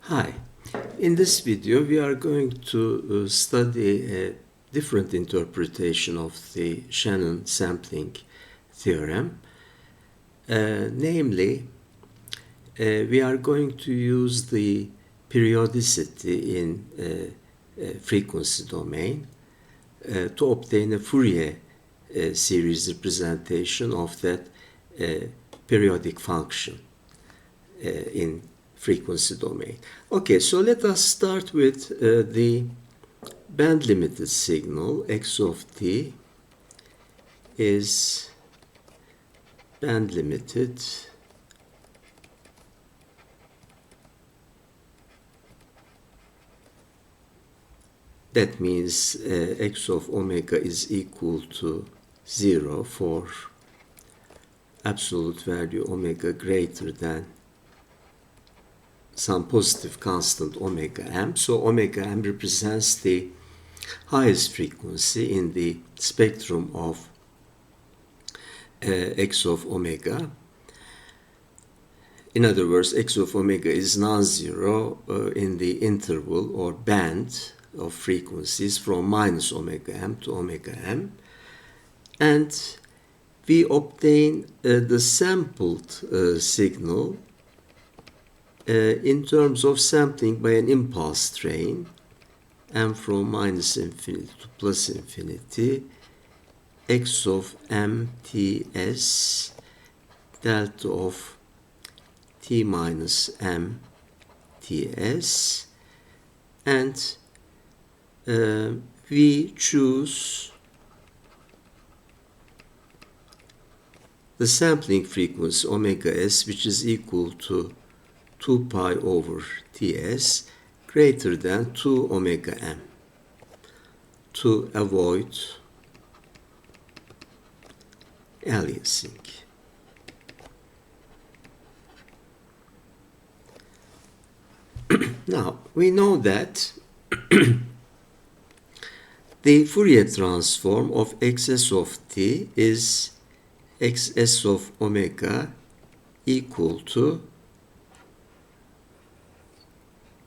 Hi, in this video we are going to study a different interpretation of the Shannon Sampling Theorem. Namely, we are going to use the periodicity in frequency domain to obtain a Fourier series representation of that periodic function in frequency domain. Okay, so let us start with the band limited signal. X of t is band limited that means x of omega is equal to 0 for absolute value omega greater than some positive constant omega m. So omega m represents the highest frequency in the spectrum of x of omega. In other words, x of omega is non-zero in the interval or band of frequencies from minus omega m to omega m. And we obtain the sampled signal in terms of sampling by an impulse train, m from minus infinity to plus infinity, x of mts, delta of t minus m ts, and we choose the sampling frequency omega s, which is equal to 2 pi over ts greater than 2 omega m to avoid aliasing. Now, we know that the Fourier transform of xs of t is xs of omega equal to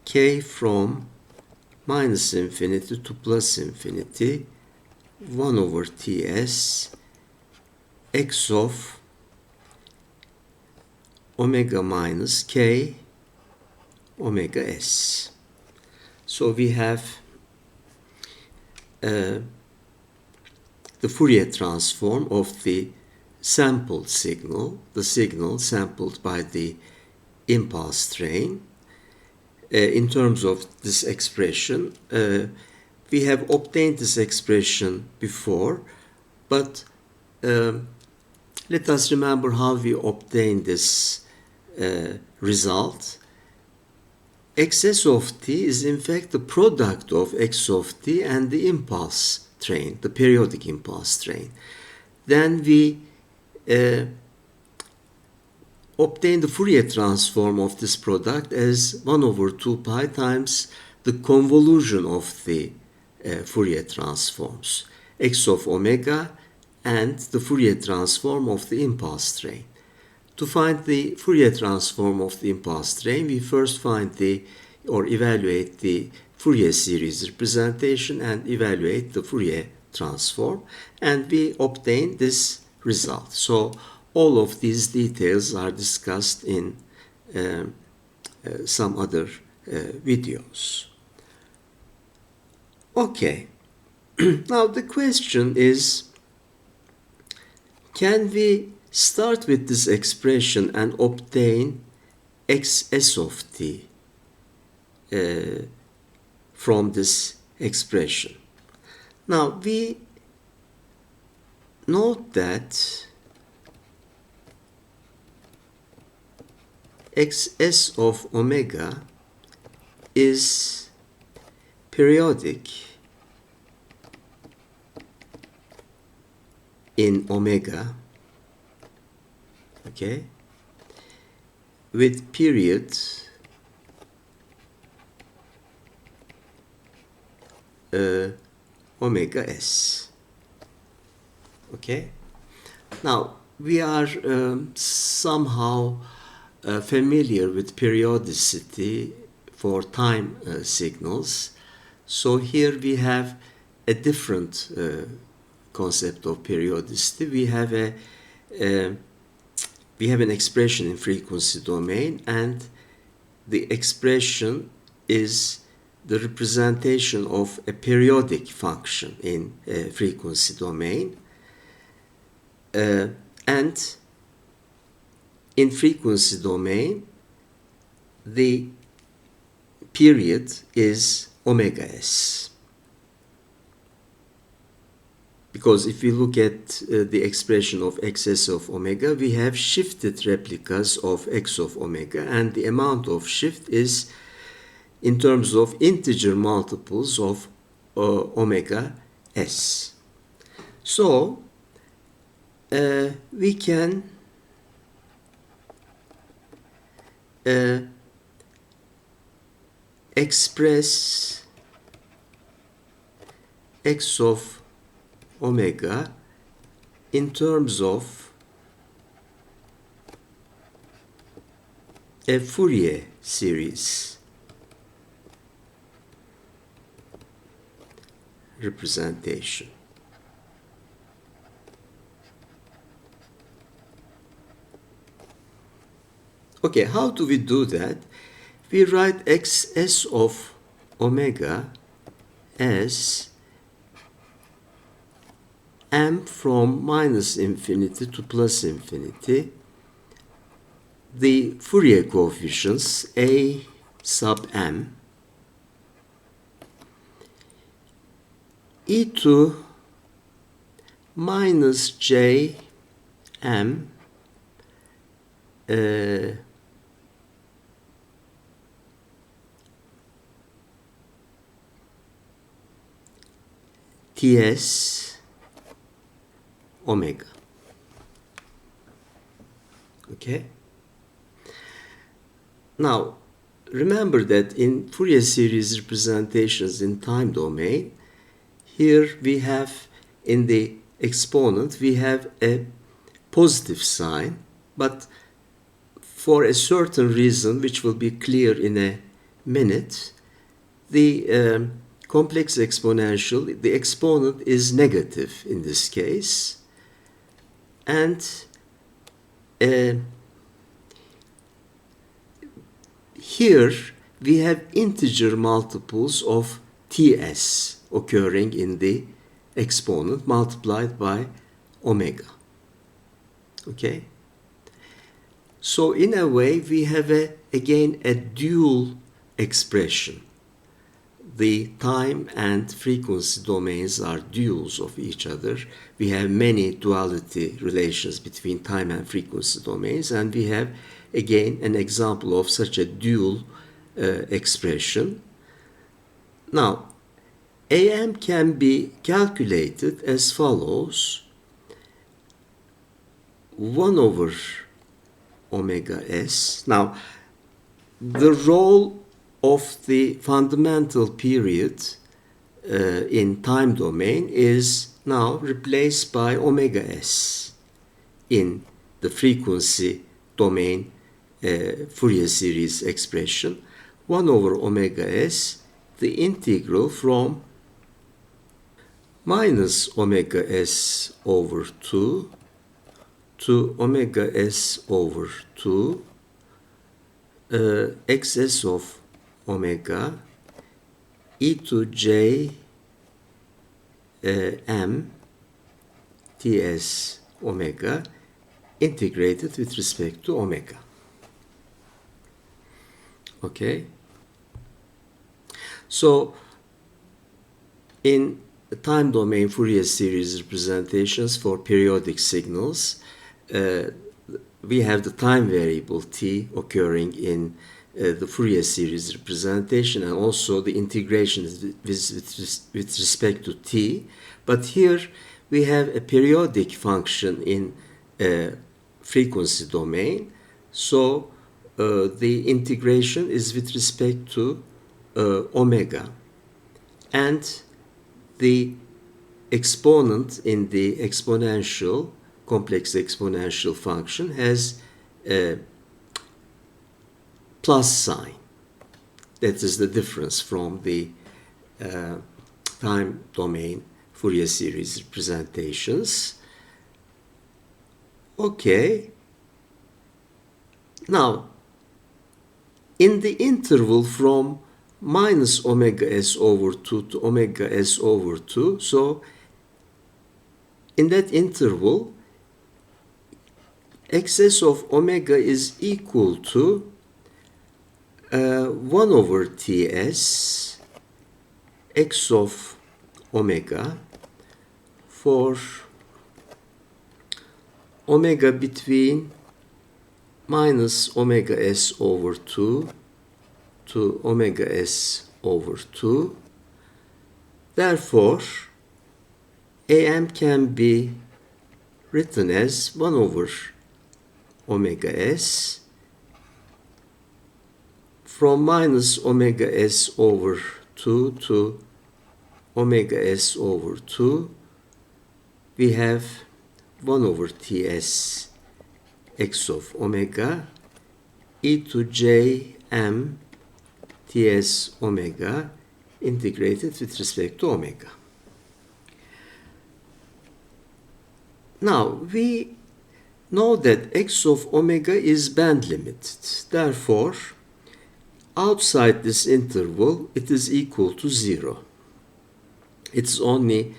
k from minus infinity to plus infinity 1 over ts x of omega minus k omega s. So we have the Fourier transform of the sampled signal, the signal sampled by the impulse train. In terms of this expression, we have obtained this expression before, but let us remember how we obtained this result. Xs of t is in fact the product of x of t and the impulse train, the periodic impulse train. Then we obtain the Fourier transform of this product as 1 over 2 pi times the convolution of the Fourier transforms, x of omega and the Fourier transform of the impulse train. To find the Fourier transform of the impulse train, we first find or evaluate the Fourier series representation and evaluate the Fourier transform, and we obtain this result. So all of these details are discussed in some other videos. Okay, now the question is, can we start with this expression and obtain xs of t from this expression? Now we note that xs of omega is periodic in omega, okay, with period omega s. Okay, now we are somehow familiar with periodicity for time signals. So here we have a different concept of periodicity. We have an expression in frequency domain, and the expression is the representation of a periodic function in frequency domain. And in frequency domain, the period is omega s. Because if we look at the expression of xs of omega, we have shifted replicas of x of omega, and the amount of shift is in terms of integer multiples of omega s. So we can express x of omega in terms of a Fourier series representation. Okay, how do we do that? We write xs of omega as m from minus infinity to plus infinity. The Fourier coefficients a sub m e to minus j m ts omega. Okay? Now, remember that in Fourier series representations in time domain, here we have in the exponent, we have a positive sign, but for a certain reason, which will be clear in a minute, the complex exponential, the exponent is negative in this case, and here we have integer multiples of ts occurring in the exponent multiplied by omega. Okay? So in a way, we have again a dual expression. The time and frequency domains are duals of each other. We have many duality relations between time and frequency domains, and we have again an example of such a dual expression. Now, AM can be calculated as follows: 1 over omega s. Now, the role of the fundamental period in time domain is now replaced by omega s in the frequency domain Fourier series expression. 1 over omega s, the integral from minus omega s over 2 to omega s over 2 xs of omega e to j m ts omega integrated with respect to omega. Okay? So, in the time domain Fourier series representations for periodic signals, we have the time variable t occurring in the Fourier series representation, and also the integration with respect to t. But here we have a periodic function in frequency domain, so the integration is with respect to omega, and the exponent in the exponential, complex exponential function has a plus sign. That is the difference from the time domain Fourier series representations. Okay. Now, in the interval from minus omega s over 2 to omega s over 2, so in that interval, excess of omega is equal to 1 over Ts x of omega for omega between minus omega s over 2 to omega s over 2. Therefore, Am can be written as 1 over omega s from minus omega s over 2 to omega s over 2. We have 1 over Ts x of omega e to j m Ts omega integrated with respect to omega. Now, we know that x of omega is band limited. Therefore, outside this interval, it is equal to 0. It's only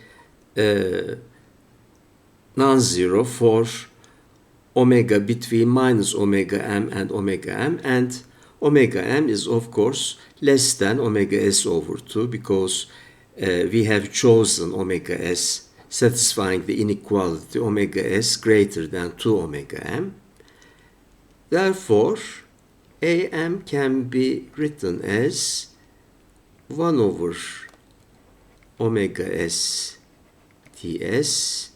non-zero for omega between minus omega m, and omega m is, of course, less than omega s over 2 because we have chosen omega s satisfying the inequality omega s greater than 2 omega m. Therefore, Am can be written as 1 over omega s Ts.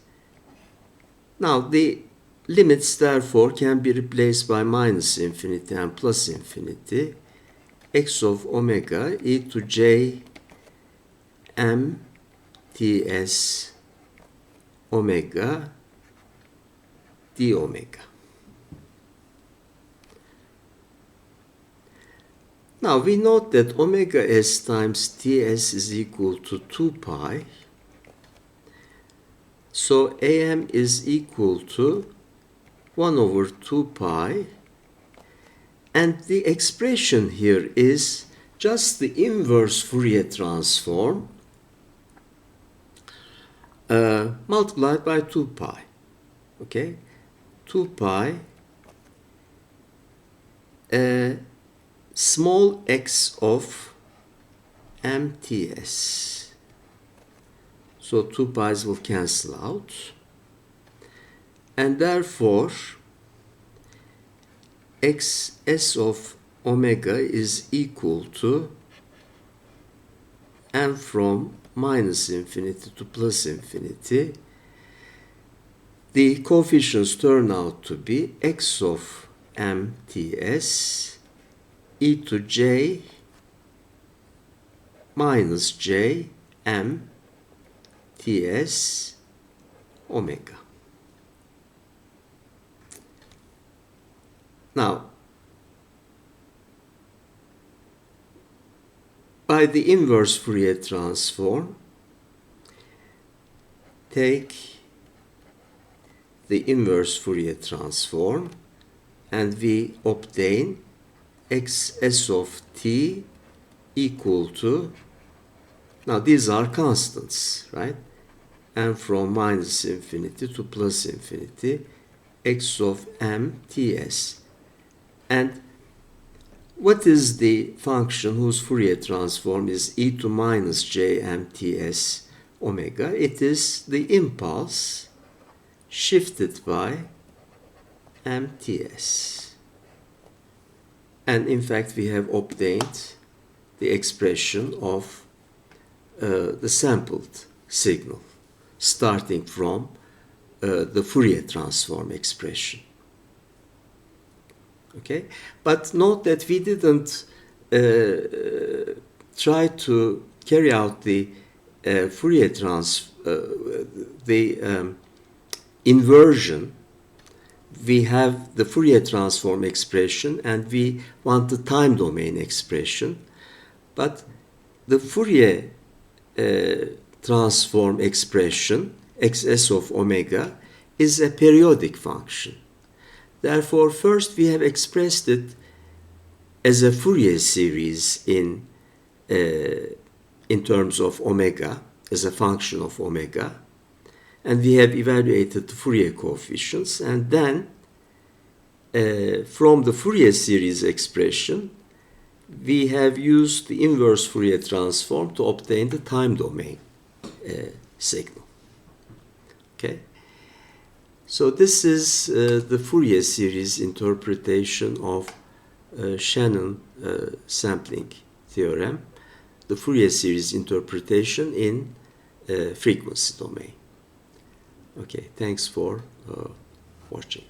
Now, the limits, therefore, can be replaced by minus infinity and plus infinity. X of omega e to j m Ts omega d omega. Now, we note that omega s times Ts is equal to 2 pi. So, Am is equal to 1 over 2 pi. And the expression here is just the inverse Fourier transform multiplied by 2 pi. Okay? 2 pi small x of mts. So 2 pi's will cancel out. And therefore, xs of omega is equal to m from minus infinity to plus infinity. The coefficients turn out to be x of mts e to j minus j m ts omega. Now, by the inverse Fourier transform, take the inverse Fourier transform and we obtain xs of t equal to, now these are constants, right? And from minus infinity to plus infinity, x of m ts. And what is the function whose Fourier transform is e to minus j m ts omega? It is the impulse shifted by mts. And in fact, we have obtained the expression of the sampled signal starting from the Fourier transform expression. Okay, but note that we didn't try to carry out the Fourier inversion. We have the Fourier transform expression and we want the time domain expression. But the Fourier transform expression, xs of omega, is a periodic function. Therefore, first we have expressed it as a Fourier series in terms of omega, as a function of omega, and we have evaluated the Fourier coefficients, and then from the Fourier series expression, we have used the inverse Fourier transform to obtain the time domain signal. Okay, so this is the Fourier series interpretation of Shannon Sampling Theorem, the Fourier series interpretation in frequency domain. Okay, thanks for watching.